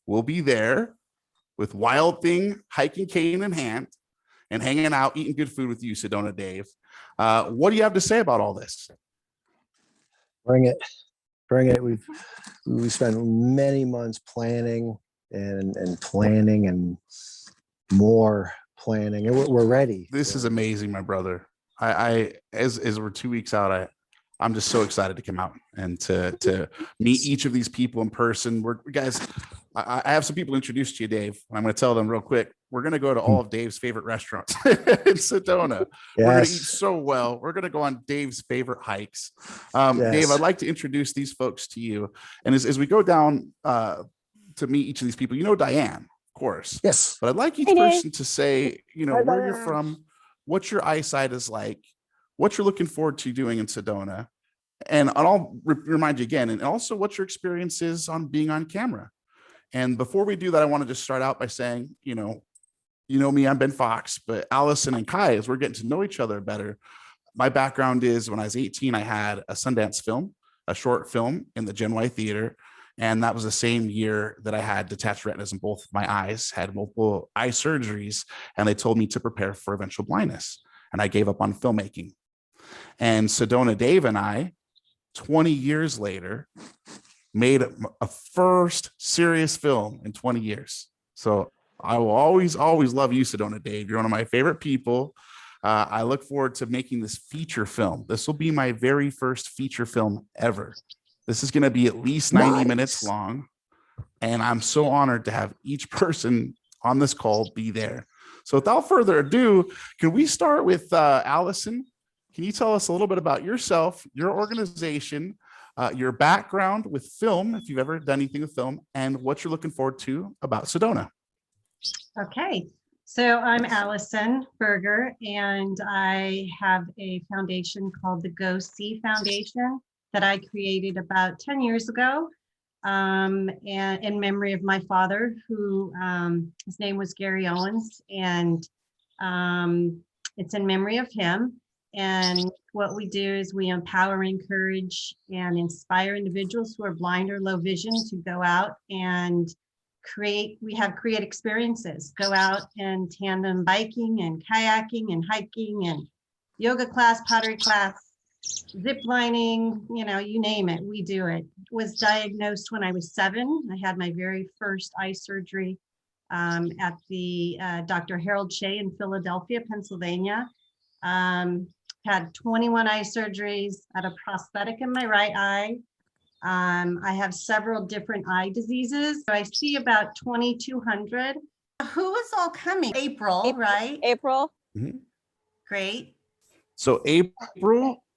will be there with Wild Thing hiking cane in hand and hanging out, eating good food with you, Sedona Dave. What do you have to say about all this? Bring it. We've spent many months planning and planning and more planning, and we're ready. This is amazing, my brother. I as we're 2 weeks out, I'm just so excited to come out and to meet each of these people in person. I have some people introduced to you, Dave. I'm going to tell them real quick. We're going to go to all of Dave's favorite restaurants in Sedona. Yes. We're going to eat so well. We're going to go on Dave's favorite hikes. Yes. Dave, I'd like to introduce these folks to you. And as we go down to meet each of these people, you know Diane, of course. Yes. But I'd like each person to say, where you're from, what your eyesight is like, what you're looking forward to doing in Sedona. And I'll remind you again, and also what your experience is on being on camera. And before we do that, I want to just start out by saying, you know me, I'm Ben Fox, but Allyson and Kai, as we're getting to know each other better, my background is when I was 18, I had a Sundance film, a short film in the Gen Y Theater. And that was the same year that I had detached retinas in both of my eyes, had multiple eye surgeries, and they told me to prepare for eventual blindness. And I gave up on filmmaking. And Sedona Dave and I, 20 years later, made a first serious film in 20 years. So I will always love you, Sedona Dave. You're one of my favorite people. I look forward to making this feature film. This will be my very first feature film ever. This is going to be at least 90 minutes long. And I'm so honored to have each person on this call be there. So without further ado, can we start with Allyson? Can you tell us a little bit about yourself, your organization, your background with film, if you've ever done anything with film, and what you're looking forward to about Sedona? Okay, so I'm Allyson Berger, and I have a foundation called the Go See Foundation that I created about 10 years ago, and in memory of my father, who his name was Gary Owens, and it's in memory of him. And what we do is we empower, encourage, and inspire individuals who are blind or low vision to go out and create experiences, go out and tandem biking and kayaking and hiking and yoga class, pottery class, zip lining, you name it, we do it. Was diagnosed when I was 7. I had my very first eye surgery at the Dr. Harold Shea in Philadelphia, Pennsylvania. Had 21 eye surgeries, had a prosthetic in my right eye. I have several different eye diseases. So I see about 2,200. Who is all coming? April, right? April. Mm-hmm. Great. So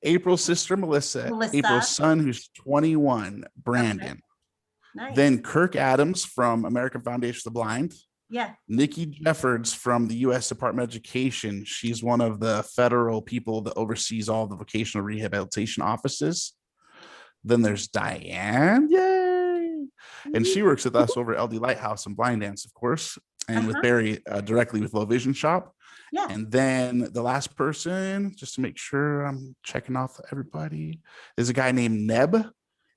April's sister, Melissa, April's son, who's 21, Brandon. Okay. Nice. Then Kirk Adams from American Foundation of the Blind. Yeah. Nikki Jeffords from the U.S. Department of Education. She's one of the federal people that oversees all the vocational rehabilitation offices. Then there's Diane, yay! And she works with us over at LD Lighthouse and Blind Dance, of course, and with Barry directly with Low Vision Shop. Yeah. And then the last person, just to make sure I'm checking off everybody, is a guy named Neb,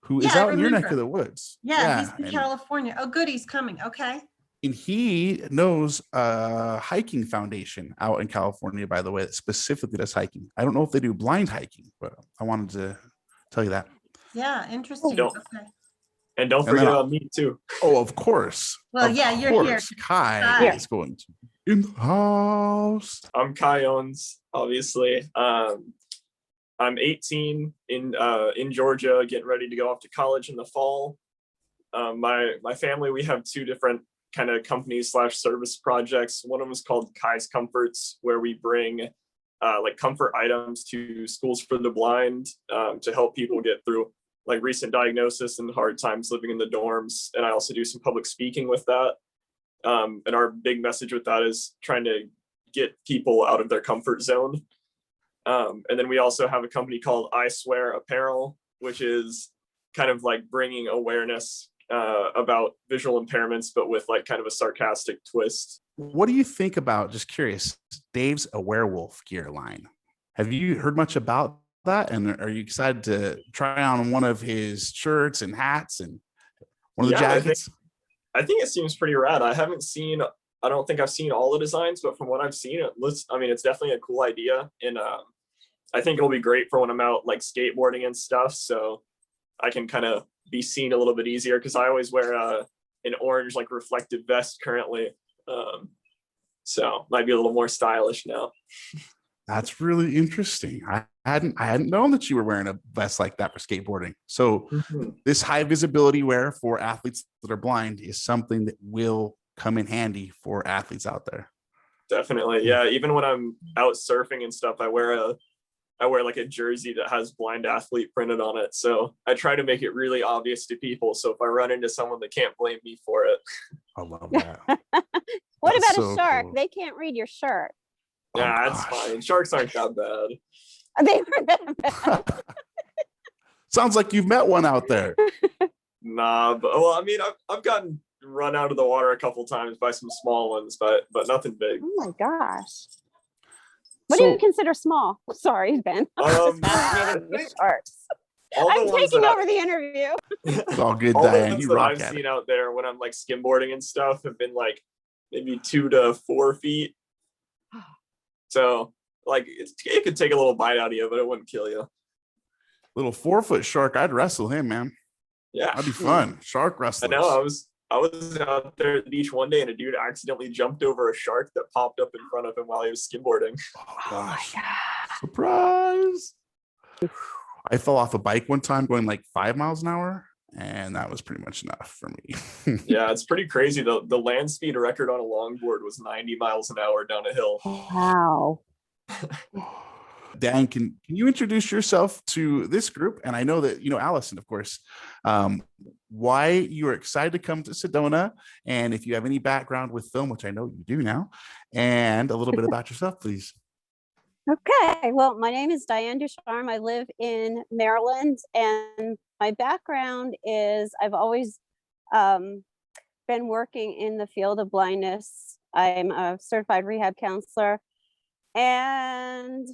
who is out in your neck of the woods. Yeah, he's in California. Oh, good, he's coming. Okay. And he knows a hiking foundation out in California, by the way, that specifically does hiking. I don't know if they do blind hiking, but I wanted to tell you that. Yeah, interesting. Don't forget about me too. Oh, of course. Well, you're here. Kai is going to be in the house. I'm Kai Owens, obviously. I'm 18 in Georgia, getting ready to go off to college in the fall. My family, we have 2 different kind of companies / service projects. One of them is called Kai's Comforts, where we bring like comfort items to schools for the blind to help people get through like recent diagnosis and hard times living in the dorms. And I also do some public speaking with that. And our big message with that is trying to get people out of their comfort zone. And then we also have a company called I Swear Apparel, which is kind of like bringing awareness about visual impairments, but with like kind of a sarcastic twist. What do you think about, just curious, Dave's A Werewolf gear line? Have you heard much about that? And are you excited to try on one of his shirts and hats and one of the jackets? I think it seems pretty rad. I don't think I've seen all the designs, but from what I've seen, it's definitely a cool idea. And I think it'll be great for when I'm out like skateboarding and stuff. So I can kind of be seen a little bit easier because I always wear an orange like reflective vest currently. So might be a little more stylish now. That's really interesting. I hadn't known that you were wearing a vest like that for skateboarding. So this high visibility wear for athletes that are blind is something that will come in handy for athletes out there. Definitely. Yeah. Even when I'm out surfing and stuff, I wear like a jersey that has blind athlete printed on it. So I try to make it really obvious to people. So if I run into someone, they can't blame me for it. I love that. What That's about so a shark? cool. They can't read your shirt. Yeah, it's gosh. fine. Sharks aren't that bad. They were that bad. Sounds like you've met one out there. Nah, but well, I mean, I've gotten run out of the water a couple times by some small ones, but nothing big. Oh my gosh. What do you consider small? Sorry, Ben. I'm just fascinated with sharks. I'm taking over the interview. It's all good, All the Diane. ones You that rock I've at seen it. out there when I'm like skimboarding and stuff have been like maybe 2 to 4 feet. So like it could take a little bite out of you, but it wouldn't kill you. Little 4-foot shark. I'd wrestle him, man. Yeah, That'd be fun. Shark I wrestlers. know. I was out there at the beach one day and a dude accidentally jumped over a shark that popped up in front of him while he was skimboarding. Oh gosh. Surprise. I fell off a bike one time going like 5 miles an hour, and that was pretty much enough for me. Yeah, it's pretty crazy. The land speed record on a longboard was 90 miles an hour down a hill. Wow. Dan, can you introduce yourself to this group? And I know that, Allison, of course, why you are excited to come to Sedona, and if you have any background with film, which I know you do now, and a little bit about yourself, please. Okay, well, my name is Diane Ducharme. I live in Maryland, and my background is I've always been working in the field of blindness. I'm a certified rehab counselor, and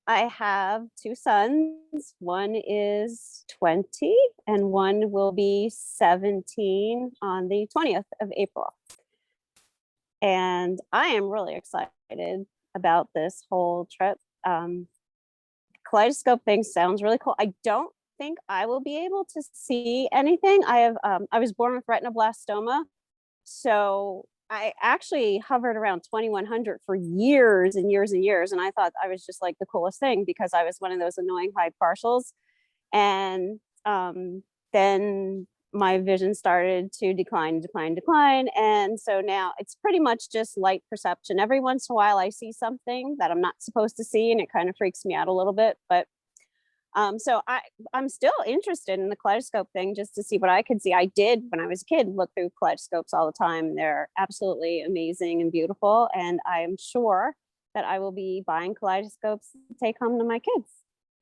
I have 2 sons. One is 20, and one will be 17 on the 20th of April. And I am really excited about this whole trip. Kaleidoscope thing sounds really cool. I don't think I will be able to see anything. I was born with retinoblastoma, so I actually hovered around 2100 for years and years and years, and I thought I was just like the coolest thing because I was one of those annoying high partials. And then my vision started to decline. And so now it's pretty much just light perception. Every once in a while I see something that I'm not supposed to see, and it kind of freaks me out a little bit. But so I'm still interested in the kaleidoscope thing just to see what I could see. I did, when I was a kid, look through kaleidoscopes all the time. They're absolutely amazing and beautiful. And I am sure that I will be buying kaleidoscopes to take home to my kids.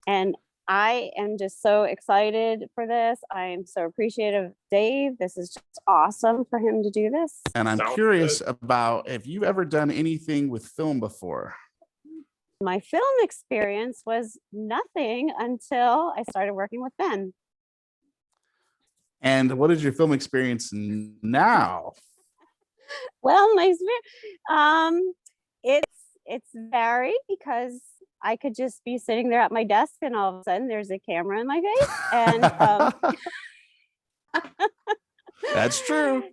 And I am just so excited for this. I am so appreciative of Dave. This is just awesome for him to do this. And I'm Sounds curious good. about, have you ever done anything with film before? My film experience was nothing until I started working with Ben. And what is your film experience now? Well, it's varied because I could just be sitting there at my desk and all of a sudden there's a camera in my face. And That's true.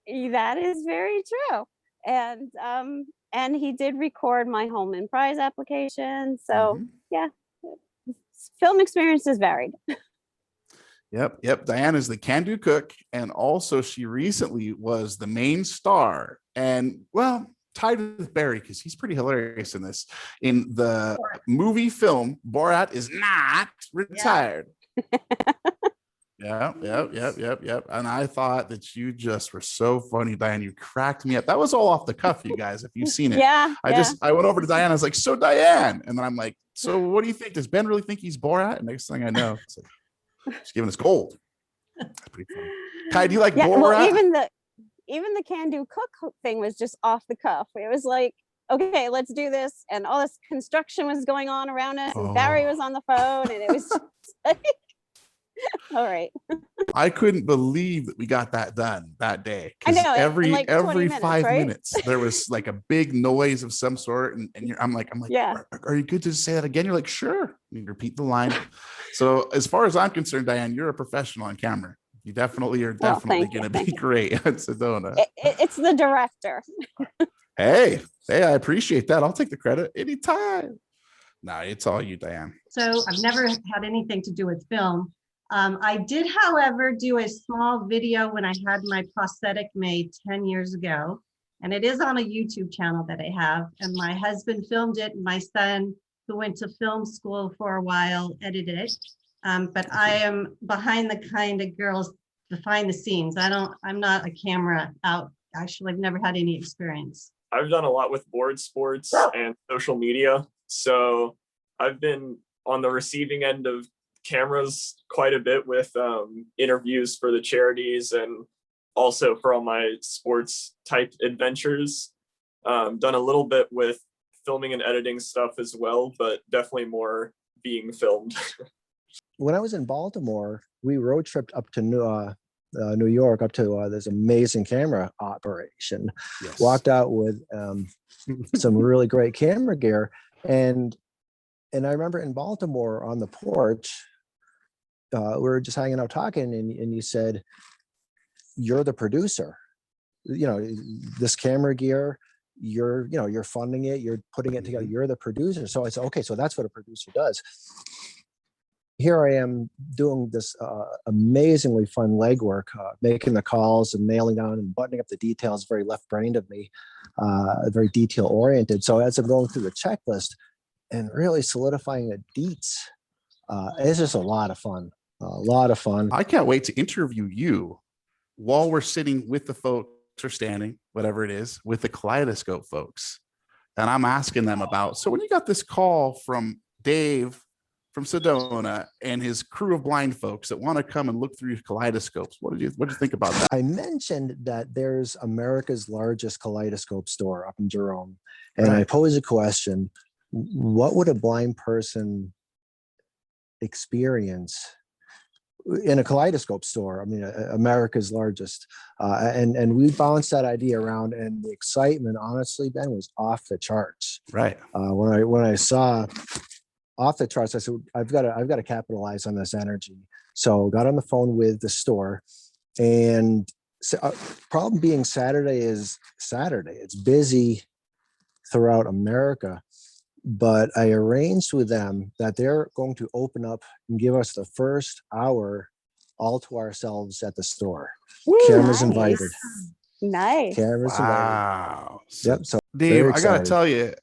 that is very true. And he did record my home and prize application. So yeah, film experience is varied. Yep. Diane is the can-do cook, and also she recently was the main star, and well, tied with Barry because he's pretty hilarious in this. In the movie film, Borat is not retired. Yep. And I thought that you just were so funny, Diane. You cracked me up. That was all off the cuff, you guys, if you've seen it. Yeah. I went over to Diane. I was like, so Diane. And then I'm like, so what do you think? Does Ben really think he's Borat? And next thing I know, it's like, she's giving us gold. That's pretty funny. Kai, do you like Borat? Well, even the can-do cook thing was just off the cuff. It was like, okay, let's do this. And all this construction was going on around us. And Barry was on the phone. And it was just like, All right. I couldn't believe that we got that done that day. I 'Cause know, in every like 20 minutes, 5 minutes right? there was like a big noise of some sort, and I'm like, Yeah. are you good to say that again? You're like, sure. You repeat the line. So as far as I'm concerned, Diane, you're a professional on camera. You definitely are Well, definitely thank you, going to be thank you. great at Sedona. It's the director. Hey, I appreciate that. I'll take the credit anytime. No, it's all you, Diane. So I've never had anything to do with film. I did, however, do a small video when I had my prosthetic made 10 years ago. And it is on a YouTube channel that I have. And my husband filmed it. And my son, who went to film school for a while, edited it. But I am behind the kind of girls behind the scenes. I'm not a camera out. Actually, I've never had any experience. I've done a lot with board sports and social media. So I've been on the receiving end of cameras quite a bit with interviews for the charities and also for all my sports type adventures. Done a little bit with filming and editing stuff as well, but definitely more being filmed. When I was in Baltimore, we road tripped up to New York, up to this amazing camera operation. Yes. Walked out with some really great camera gear, and I remember in Baltimore on the porch, we were just hanging out talking, and you said, "You're the producer. You know, this camera gear. You're funding it. You're putting it together. You're the producer." So I said, "Okay, so that's what a producer does." Here I am doing this amazingly fun legwork, making the calls and nailing down and buttoning up the details, very left-brained of me, very detail-oriented. So as I'm going through the checklist and really solidifying the deets, it's just a lot of fun, a lot of fun. I can't wait to interview you while we're sitting with the folks or standing, whatever it is, with the Kaleidoscope folks. And I'm asking them about, so when you got this call from Dave from Sedona and his crew of blind folks that want to come and look through your kaleidoscopes, what did you think about that? I mentioned that there's America's largest kaleidoscope store up in Jerome. And I posed a question: what would a blind person experience in a kaleidoscope store? I mean, America's largest. And we bounced that idea around, and the excitement, honestly, Ben, was off the charts. Right. When I saw off the charts, I said, I've got to capitalize on this energy. So got on the phone with the store, and problem being Saturday is Saturday. It's busy throughout America, but I arranged with them that they're going to open up and give us the first hour all to ourselves at the store. Woo, Cameras nice. invited. Nice. Cameras invited. Wow. Yep. So Dave, very I gotta excited. tell you,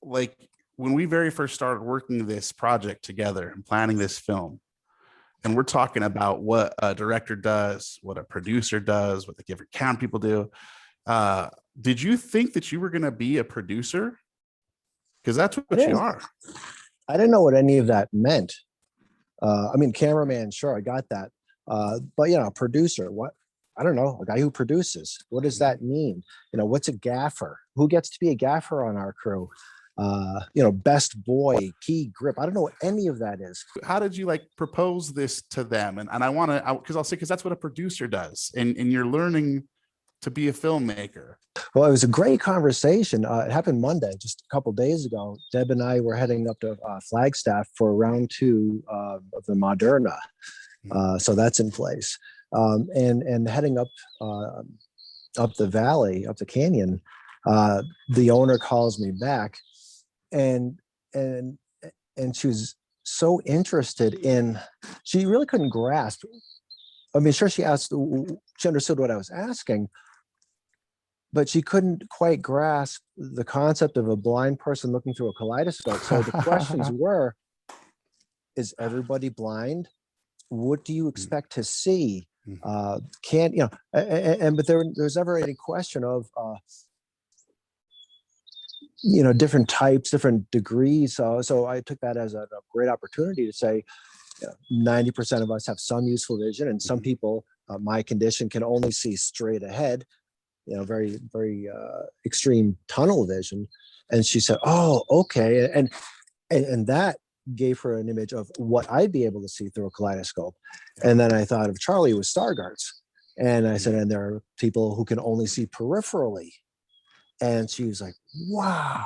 like when we very first started working this project together and planning this film, and we're talking about what a director does, what a producer does, what the different camera people do. Did you think that you were going to be a producer? Because that's what you are. I didn't know what any of that meant. I mean, cameraman, sure, I got that. But producer, what? I don't know, a guy who produces. What does that mean? What's a gaffer? Who gets to be a gaffer on our crew? Best boy, key grip. I don't know what any of that is. How did you propose this to them? And I want to, because that's what a producer does. And you're learning to be a filmmaker. Well, it was a great conversation. It happened Monday, just a couple of days ago. Deb and I were heading up to Flagstaff for round 2 of the Moderna. So that's in place. And heading up the valley, up the canyon, the owner calls me back, and she was so interested in, she really couldn't grasp. I mean, sure, she understood what I was asking, but she couldn't quite grasp the concept of a blind person looking through a kaleidoscope. So the questions were, is everybody blind? What do you expect to see? But there was never any question of, different types, different degrees. So I took that as a great opportunity to say, 90% of us have some useful vision, and some people, my condition, can only see straight ahead, very, very extreme tunnel vision. And she said, oh, okay. And that gave her an image of what I'd be able to see through a kaleidoscope. And then I thought of Charlie with Stargarts. And I said, and there are people who can only see peripherally. And she was like, wow,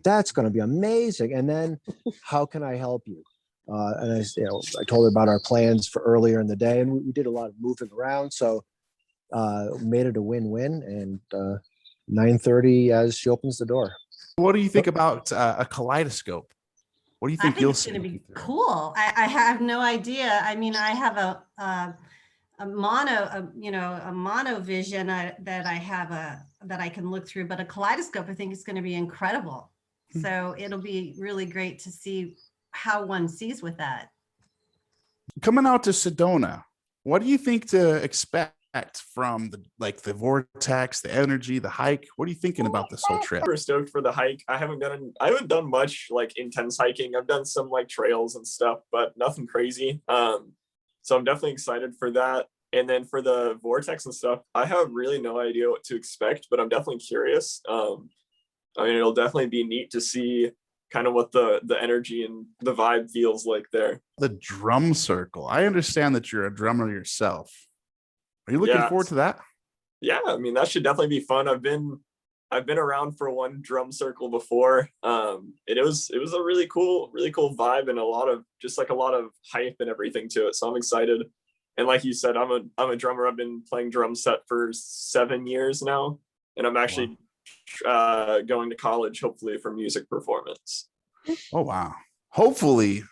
that's going to be amazing. And then how can I help you? And I told her about our plans for earlier in the day, and we did a lot of moving around. So made it a win-win, and 9:30 as she opens the door. What do you think about a kaleidoscope? What do you I think think you'll it's see? going to be cool. I have no idea. I mean, I have a mono vision that I can look through, but a kaleidoscope, I think is going to be incredible. So it'll be really great to see how one sees with that. Coming out to Sedona, what do you think to expect from the vortex, the energy, the hike? What are you thinking about this whole trip? Super stoked for the hike. I haven't done much like intense hiking. I've done some like trails and stuff, but nothing crazy. So I'm definitely excited for that. And then for the vortex and stuff, I have really no idea what to expect, but I'm definitely curious. I mean, it'll definitely be neat to see kind of what the energy and the vibe feels like there. The drum circle. I understand that you're a drummer yourself. Are you looking forward to that? Yeah, I mean, that should definitely be fun. I've been around for one drum circle before. It was a really cool vibe, and a lot of hype and everything to it. So I'm excited. And like you said, I'm a drummer. I've been playing drum set for 7 years now, and I'm actually going to college, hopefully, for music performance. Oh wow! Hopefully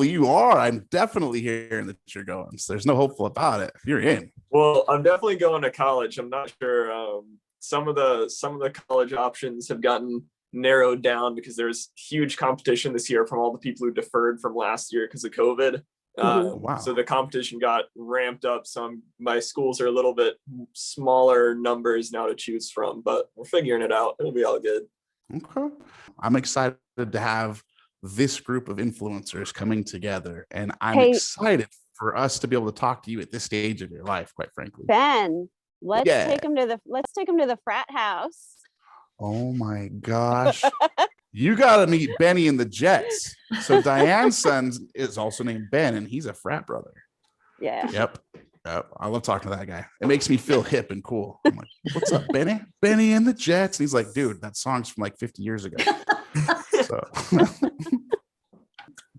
you are. I'm definitely hearing that you're going. So there's no hopeful about it. You're in. Well, I'm definitely going to college. I'm not sure. Some of the college options have gotten narrowed down because there's huge competition this year from all the people who deferred from last year because of COVID. Wow. So the competition got ramped up. So my schools are a little bit smaller numbers now to choose from, but we're figuring it out. It'll be all good. Okay. I'm excited to have this group of influencers coming together, and I'm excited for us to be able to talk to you at this stage of your life, quite frankly. Ben, let's take them to the frat house. Oh my gosh. You got to meet Benny and the Jets. So Diane's son is also named Ben, and he's a frat brother. Yeah. Yep. I love talking to that guy. It makes me feel hip and cool. I'm like, what's up, Benny? Benny and the Jets. And he's like, dude, that song's from like 50 years ago. So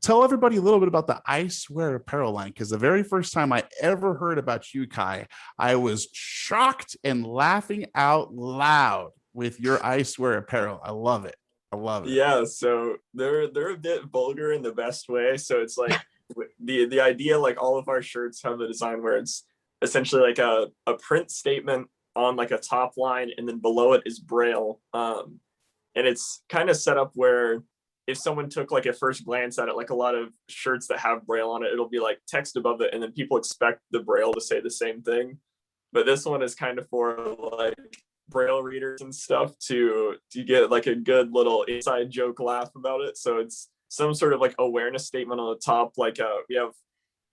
tell everybody a little bit about the I Swear apparel line, because the very first time I ever heard about you, Kai, I was shocked and laughing out loud with your I Swear apparel. I love it. Yeah, so they're a bit vulgar in the best way. So it's like the idea, like all of our shirts have the design where it's essentially like a print statement on like a top line, and then below it is Braille. And it's kind of set up where if someone took like a first glance at it, like a lot of shirts that have Braille on it, it'll be like text above it, and then people expect the Braille to say the same thing. But this one is kind of for like Braille readers and stuff to get like a good little inside joke laugh about it. So it's some sort of like awareness statement on the top. Like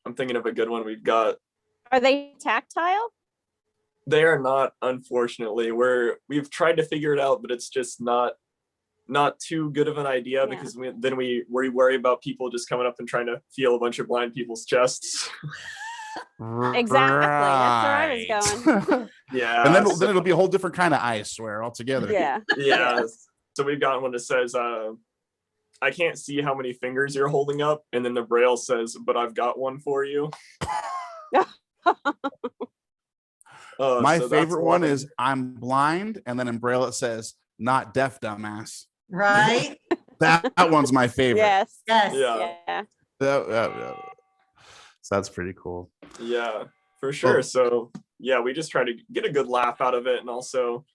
I'm thinking of a good one we've got. Are they tactile? They are not, unfortunately. We've tried to figure it out, but it's just not too good of an idea, because we worry about people just coming up and trying to feel a bunch of blind people's chests. Exactly. That's where I was going. Yeah. And then it'll be a whole different kind of I Swear altogether. Yeah. So we've got one that says, I can't see how many fingers you're holding up. And then the Braille says, but I've got one for you. My favorite one is I'm blind. And then in Braille it says, not deaf, dumbass. Right? That one's my favorite. Yes. Yeah. So that's pretty cool. Yeah, for sure. Well, so yeah, we just try to get a good laugh out of it, and also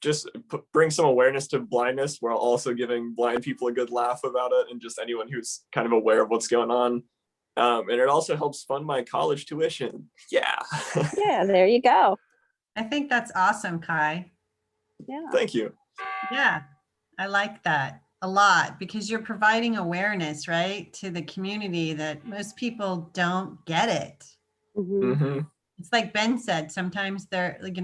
just bring some awareness to blindness, while also giving blind people a good laugh about it, and just anyone who's kind of aware of what's going on. And it also helps fund my college tuition. Yeah. Yeah, there you go. I think that's awesome, Kai. Yeah. Thank you. Yeah, I like that a lot, because you're providing awareness, right, to the community that most people don't get it. Mm-hmm. It's like Ben said, sometimes they're like,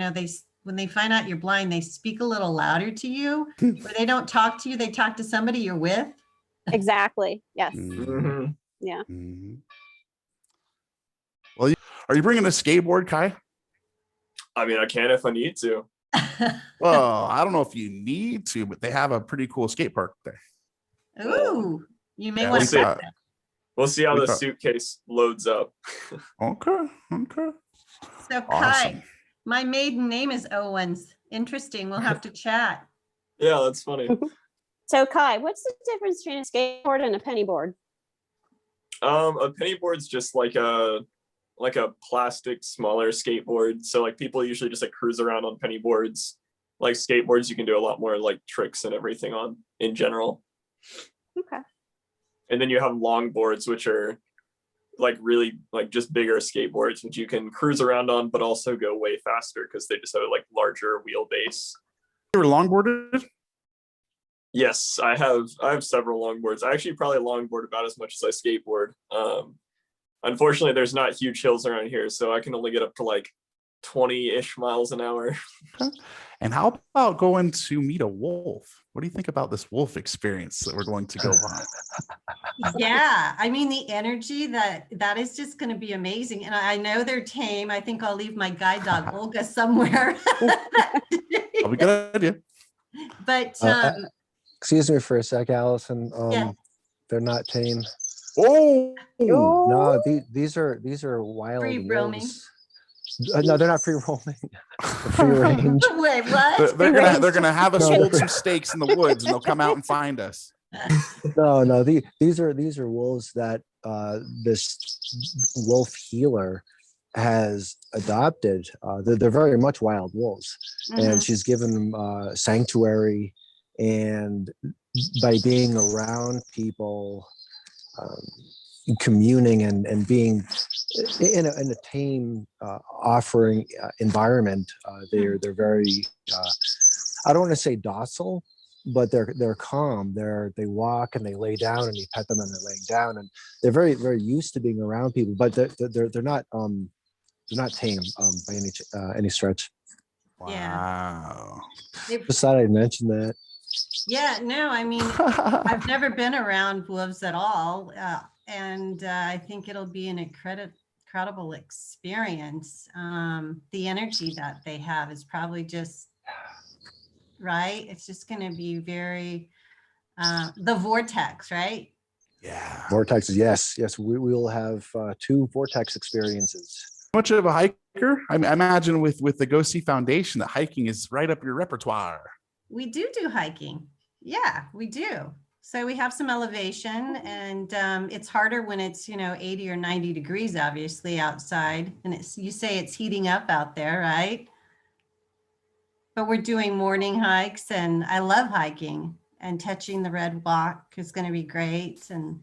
when they find out you're blind, they speak a little louder to you, or they don't talk to you, they talk to somebody you're with. Exactly. Yes. Mhm, Yeah. mhm. Well, are you bringing a skateboard, Kai? I mean, I can if I need to. Well, I don't know if you need to, but they have a pretty cool skate park there. Ooh, you may Yeah, want we to. see. thought, We'll see how we the thought, suitcase loads up. okay, okay, So Kai, awesome. my maiden name is Owens. Interesting. We'll have to chat. Yeah, that's funny. So Kai, what's the difference between a skateboard and a penny board? A penny board's just like a plastic smaller skateboard. So like people usually just like cruise around on penny boards. Like skateboards, you can do a lot more like tricks and everything on in general. Okay. And then you have long boards, which are like really like just bigger skateboards, which you can cruise around on, but also go way faster because they just have a like larger wheelbase. You were longboarded? Yes, I have several longboards. I actually probably longboard about as much as I skateboard. Unfortunately, there's not huge hills around here, so I can only get up to like 20-ish miles an hour. Okay. And how about going to meet a wolf? What do you think about this wolf experience that we're going to go on? Yeah, I mean, the energy that is just going to be amazing. And I know they're tame. I think I'll leave my guide dog Olga somewhere. That'll be a good idea. But Excuse me for a sec, Allison. Yeah. They're not tame. Oh, No, these are wild Free roaming. wolves. No, they're not free roaming. They're free range. wait, what? they're gonna have us No, hold some stakes in the woods, and they'll come out and find us. No, these are wolves that this wolf healer has adopted. They're very much wild wolves, and she's given them sanctuary, and by being around people, communing and being in a tame offering environment, they're very I don't want to say docile, but they're calm. They walk and they lay down, and you pet them and they're laying down, and they're very, very used to being around people, but they're not tame by any stretch. Wow. Just thought I'd mention that. Yeah, no, I mean, I've never been around wolves at all. And I think it'll be an incredible experience. The energy that they have is probably just, right? It's just going to be very, the vortex, right? Yeah. Vortexes, yes. We will have 2 vortex experiences. Much of a hiker? I imagine with the Go See Foundation, that hiking is right up your repertoire. We do hiking. Yeah, we do. So we have some elevation, and it's harder when it's 80 or 90 degrees, obviously, outside, and you say it's heating up out there, right? But we're doing morning hikes, and I love hiking, and touching the red rock is going to be great, and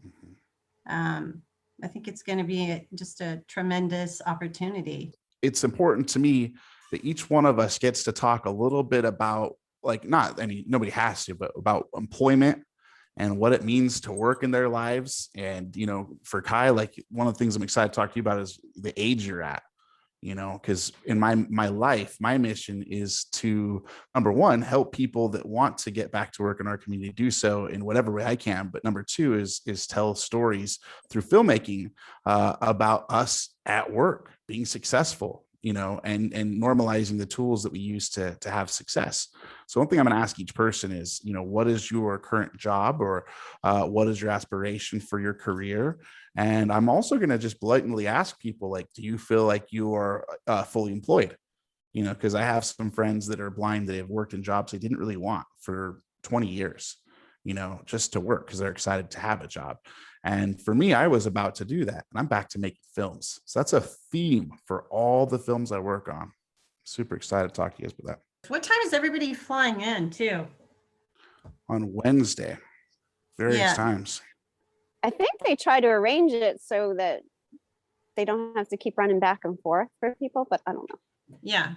I think it's going to be just a tremendous opportunity. It's important to me that each one of us gets to talk a little bit about, like, nobody has to, but about employment and what it means to work in their lives. And, for Kai, like, one of the things I'm excited to talk to you about is the age you're at, because in my life, my mission is to, number one, help people that want to get back to work in our community do so in whatever way I can. But number two is tell stories through filmmaking about us at work being successful, and normalizing the tools that we use to have success. So one thing I'm going to ask each person is, what is your current job, or what is your aspiration for your career? And I'm also going to just blatantly ask people, like, do you feel like you are fully employed? Because I have some friends that are blind that have worked in jobs they didn't really want for 20 years, just to work because they're excited to have a job. And for me, I was about to do that, and I'm back to making films. So that's a theme for all the films I work on. Super excited to talk to you guys about that. What time is everybody flying in too? On Wednesday, various times. I think they try to arrange it so that they don't have to keep running back and forth for people, but I don't know. Yeah.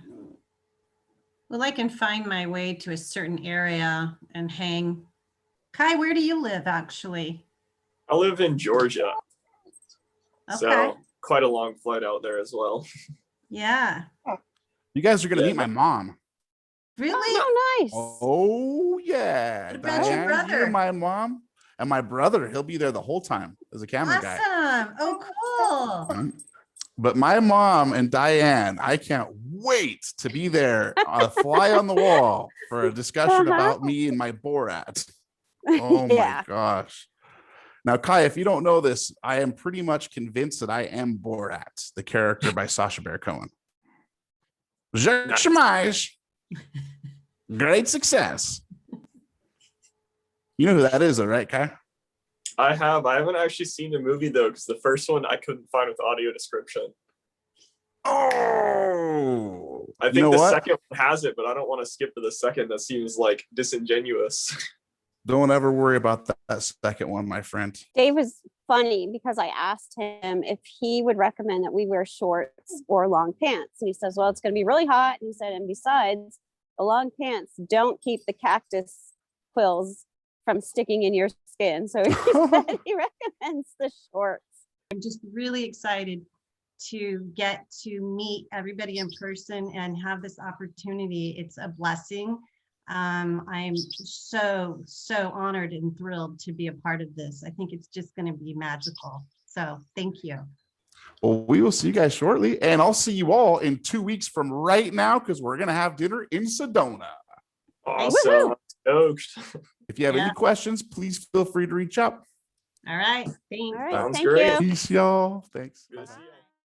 Well, I can find my way to a certain area and hang. Kai, where do you live actually? I live in Georgia. Okay. So quite a long flight out there as well. Yeah. You guys are going to meet my mom. Really? Oh, nice. Oh, yeah. What about your Diane, brother? you're my mom. And my brother, he'll be there the whole time as a camera guy. Awesome. Oh, cool. But my mom and Diane, I can't wait to be there, a fly on the wall for a discussion about me and my Borat. Oh Yeah. my gosh. Now, Kai, if you don't know this, I am pretty much convinced that I am Borat, the character by Sacha Baron Cohen. Shemage. Great success. You know who that is, though, right, Kai? I haven't actually seen the movie though, because the first one I couldn't find with audio description. Oh, I think you know the what? second one has it, but I don't want to skip to the second. That seems like disingenuous. Don't ever worry about that second one, my friend. Dave was funny because I asked him if he would recommend that we wear shorts or long pants. And he says, well, it's going to be really hot. And he said, and besides, the long pants don't keep the cactus quills from sticking in your skin. So he said he recommends the shorts. I'm just really excited to get to meet everybody in person and have this opportunity. It's a blessing. I'm so honored and thrilled to be a part of this. I think it's just going to be magical. So thank you. Well, we will see you guys shortly, and I'll see you all in 2 weeks from right now because we're going to have dinner in Sedona. Awesome. Stoked. If you have any questions, please feel free to reach out. All right. Thanks. All right. Sounds Thank great. you. Peace, y'all. Thanks. Good to see you.